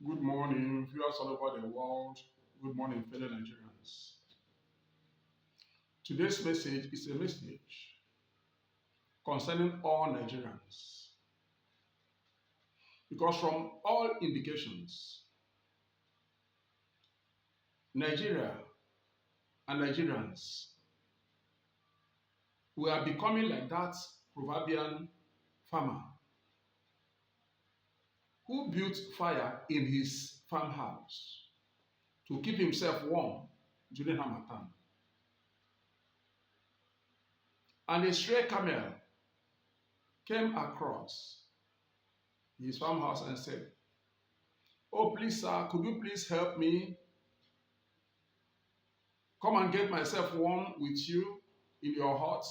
Good morning, viewers all over the world. Good morning, fellow Nigerians. Today's message is a message concerning all Nigerians. Because from all indications, Nigeria and Nigerians, we are becoming like that proverbial farmer who built fire in his farmhouse to keep himself warm during Harmattan. And a stray camel came across his farmhouse and said, "Oh, please, sir, could you please help me come and get myself warm with you in your hut?"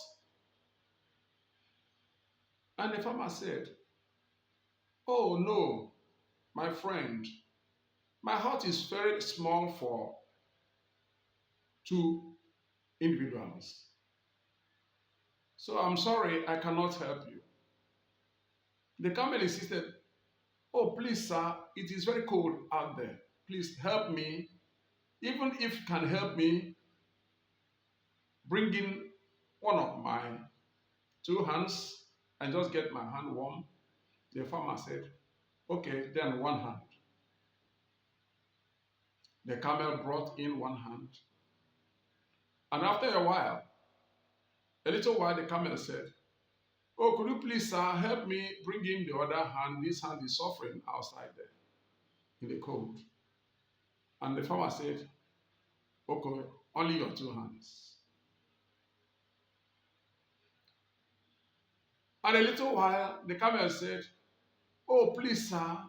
And the farmer said, "Oh, no, my friend, my hut is very small for two individuals. So I'm sorry, I cannot help you." The camel insisted, "Oh, please, sir, it is very cold out there. Please help me. Even if you can help me, bring in one of my two hands and just get my hand warm." The farmer said, "Okay, then one hand." The camel brought in one hand. And after a little while, the camel said, "Oh, could you please, sir, help me bring in the other hand? This hand is suffering outside there in the cold." And the farmer said, "Okay, only your two hands." And a little while, the camel said, "Oh, please, sir,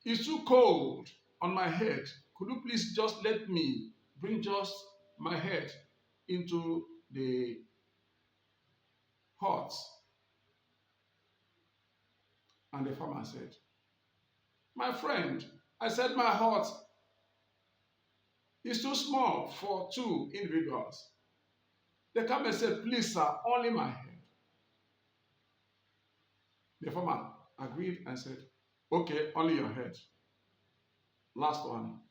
it's too cold on my head. Could you please just let me bring just my head into the hut?" And the farmer said, "My friend, I said my hut is too small for two individuals." The camel said, "Please, sir, only my head." The farmer agreed and said, "Okay, only your head." Last one,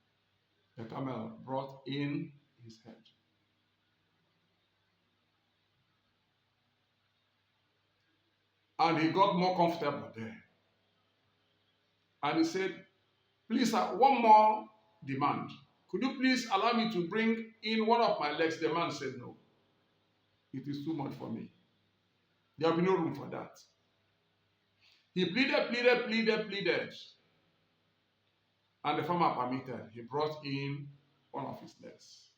the camel brought in his head. And he got more comfortable there. And he said, "Please, sir, one more demand. Could you please allow me to bring in one of my legs?" The man said, "No, it is too much for me. There will be no room for that." He pleaded. And the farmer permitted. He brought in one of his legs.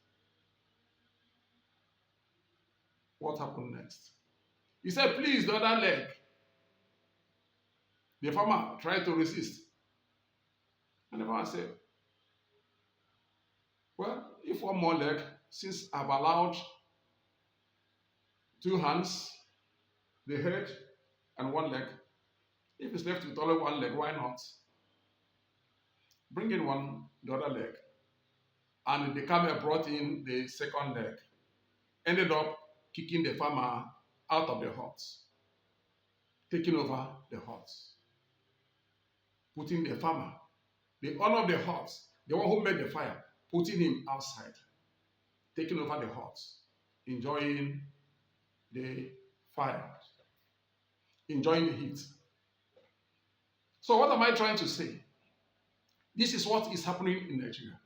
What happened next? He said, "Please, the other leg." The farmer tried to resist. And the farmer said, "Well, if one more leg, since I've allowed two hands, the head, and one leg, if it's left with only one leg, why not? Bring in the other leg." And the camel brought in the second leg, ended up kicking the farmer out of the hut, taking over the hut, putting the farmer, the owner of the hut, the one who made the fire, putting him outside, taking over the hut, enjoying the fire, enjoying the heat. So what am I trying to say? This is what is happening in Nigeria.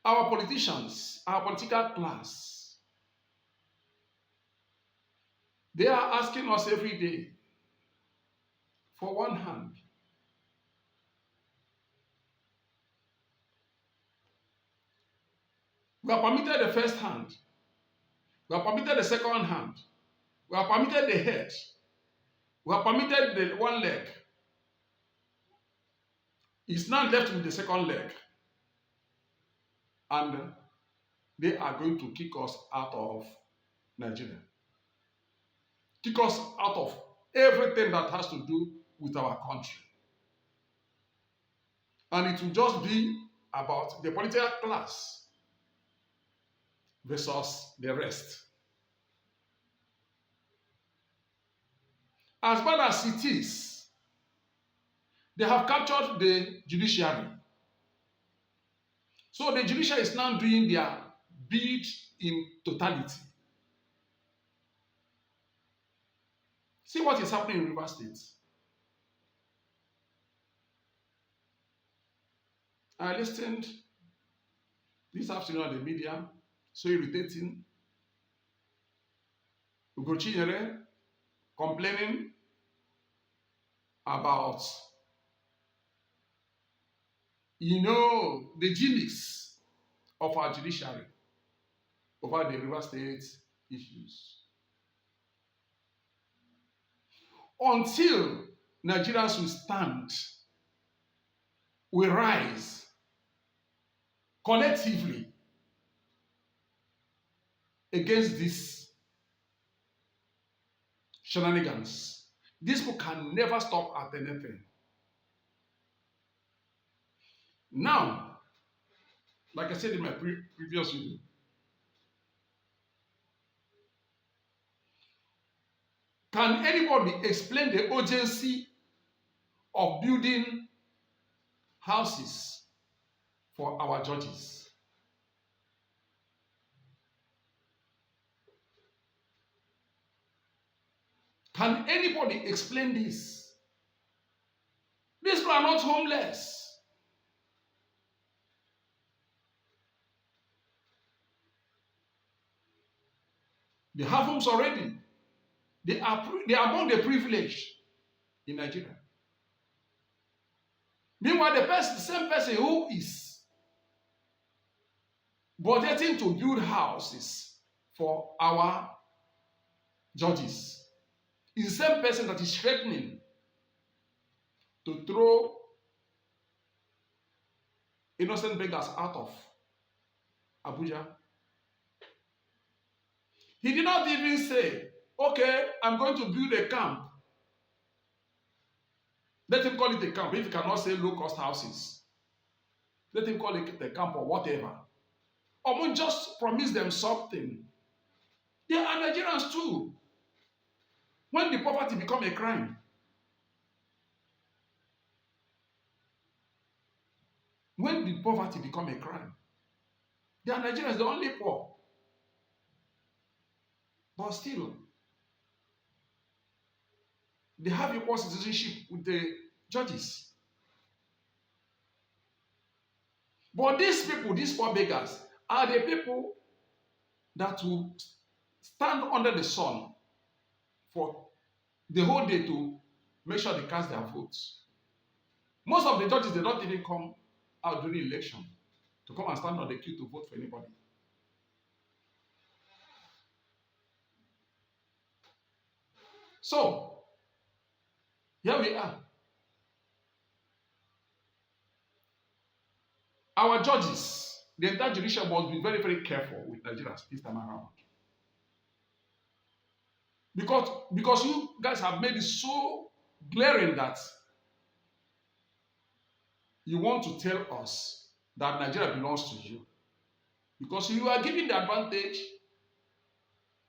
Our politicians, our political class, they are asking us every day for one hand. We are permitted the first hand. We are permitted the second hand. We are permitted the head. We are permitted the one leg. It's now left with the second leg. And they are going to kick us out of Nigeria. Kick us out of everything that has to do with our country. And it will just be about the political class versus the rest. As bad as it is, They have captured the judiciary. So the judiciary is now doing their bid in totality. See what is happening in River State. I listened this afternoon on the media, so irritating. Ugochinyere complaining about, the genius of our judiciary over the River State issues. Until Nigerians will stand, will rise collectively against these shenanigans. These people can never stop at anything. Now, like I said in my previous video, can anybody explain the urgency of building houses for our judges? Can anybody explain this? These people are not homeless. They have homes already. They are among the privileged in Nigeria. Meanwhile, the same person who is budgeting to build houses for our judges is the same person that is threatening to throw innocent beggars out of Abuja. He did not even say, okay, I'm going to build a camp. Let him call it a camp. If he cannot say low-cost houses, let him call it a camp or whatever. Or just promise them something. They are Nigerians too. When the poverty becomes a crime, they are Nigerians, the only poor. But still, they have equal citizenship with the judges. But these people, these poor beggars, are the people that will stand under the sun for the whole day to make sure they cast their votes. Most of the judges, they don't even come out during election to come and stand on the queue to vote for anybody. So, here we are. Our judges, the entire judicial must be very, very careful with Nigerians this time around. Because you guys have made it so glaring that you want to tell us that Nigeria belongs to you. Because you are given the advantage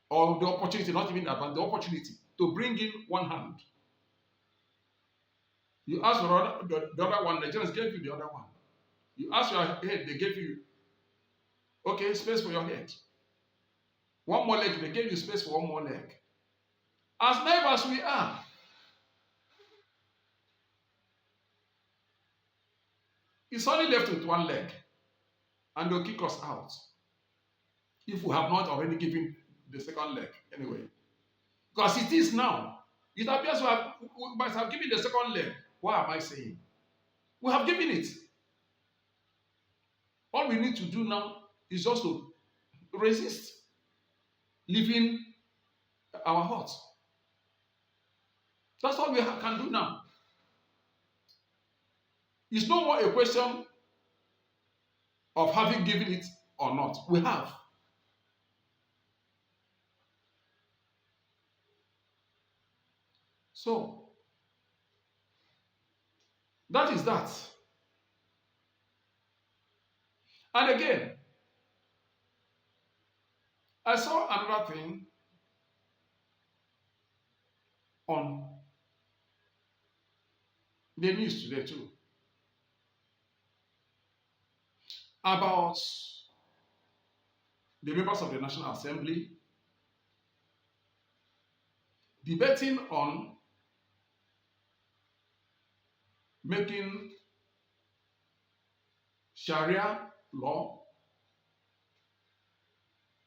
or the opportunity, not even the advantage, the opportunity to bring in one hand. You ask for the other one, Nigerians gave you the other one. You ask your head, they gave you, okay, space for your head. One more leg, they gave you space for one more leg. As neighbors we are, it's only left with one leg, and they'll kick us out if we have not already given the second leg anyway. Because it is now. It appears we must have given the second leg. What am I saying? We have given it. All we need to do now is just to resist leaving our hut. That's all we can do now. It's no more a question of having given it or not. We have. So, that is that. And again, I saw another thing on The news today too about the members of the National Assembly debating on making Sharia law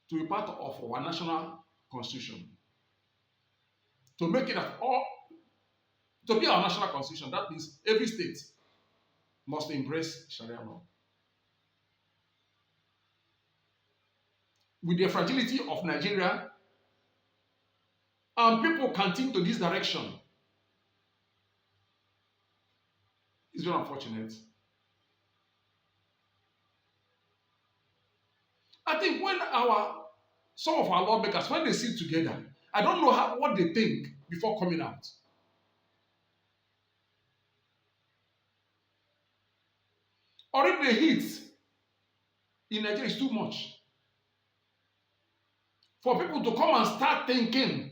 to be part of our national constitution. To make it at all, to be our national constitution, that means every state must embrace Sharia law. With the fragility of Nigeria, and people continue to this direction, it's very unfortunate. I think when some of our lawmakers, when they sit together, I don't know what they think before coming out. Already the heat in Nigeria is too much. For people to come and start thinking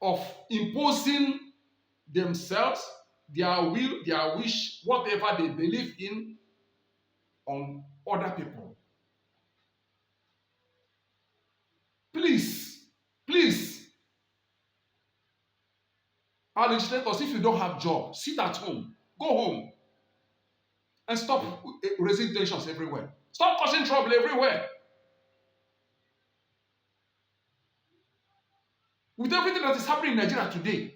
of imposing themselves, their will, their wish, whatever they believe in, on other people. Please, please, our legislators, if you don't have job, sit at home, go home, and stop raising tensions everywhere. Stop causing trouble everywhere. With everything that is happening in Nigeria today,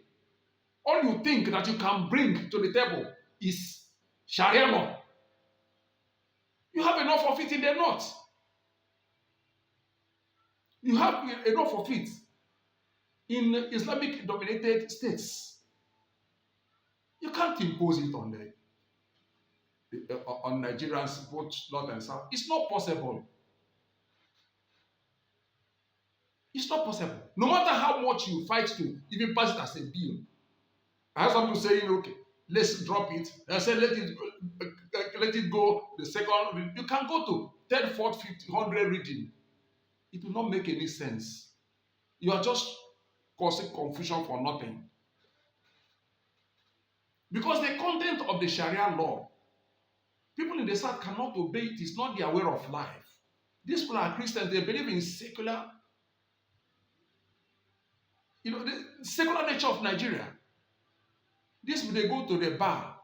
all you think that you can bring to the table is Sharia law. You have enough of it in the north. You have enough of it in Islamic dominated states. You can't impose it on Nigerians, both north and south. It's not possible. It's not possible. No matter how much you fight to even pass it as a bill. I have something saying, okay, let's drop it. I said, let it go. The second, you can go to third, fourth, fifth, 100 reading. It will not make any sense. You are just causing confusion for nothing. Because the content of the Sharia law, people in the South cannot obey it. It's not their way of life. These people are Christians. They believe in secular, the secular nature of Nigeria. These people, they go to the bar,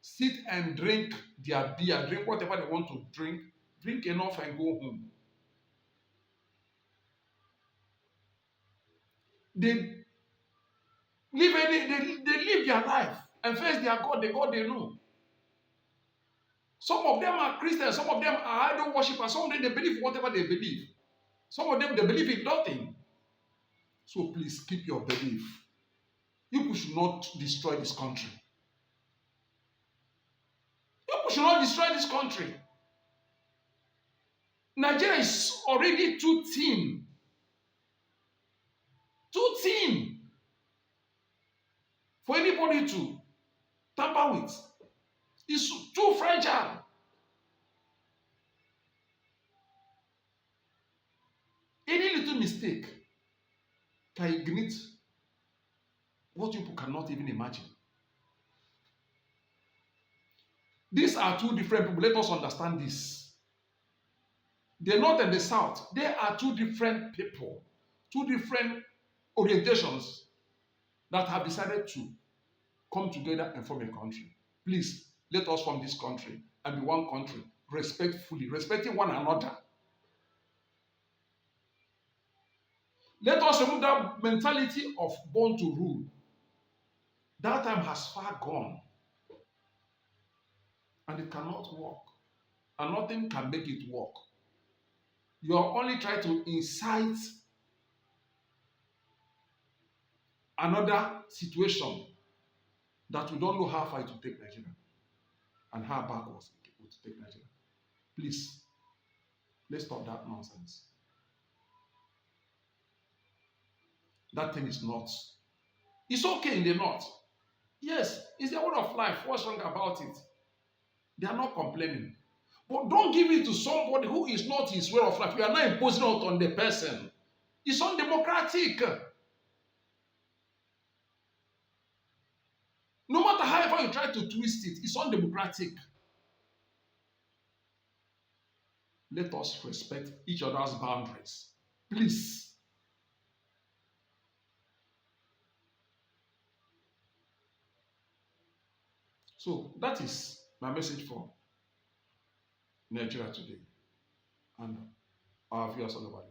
sit and drink their beer, drink whatever they want to drink enough and go home. They live their life and face their God, the God they know. Some of them are Christians, some of them are idol worshippers, some of them they believe whatever they believe. Some of them they believe in nothing. So please keep your belief. You should not destroy this country. You should not destroy this country. Nigeria is already too thin. Too thin for anybody to tamper with. It's too fragile. Any little mistake can ignite what people cannot even imagine. These are two different people. Let us understand this. The North and the South, they are two different people, two different orientations that have decided to come together and form a country. Please, let us form this country and be one country, respectfully, respecting one another. Let us remove that mentality of born to rule. That time has far gone. And it cannot work. And nothing can make it work. You are only trying to incite another situation that we don't know how far it will take Nigeria and how backwards it will take Nigeria. Please, let's stop that nonsense. That thing is not. It's okay in the north. Yes, it's their way of life. What's wrong about it? They are not complaining. But don't give it to somebody who is not his way of life. You are not imposing it on the person. It's undemocratic. Whenever you try to twist it, it's undemocratic. Let us respect each other's boundaries. Please. So that is my message for Nigeria today and our viewers all over the world.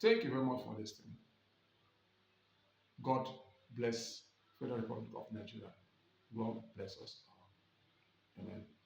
Thank you very much for listening. God bless Federal Republic of Nigeria. God bless us all. Amen.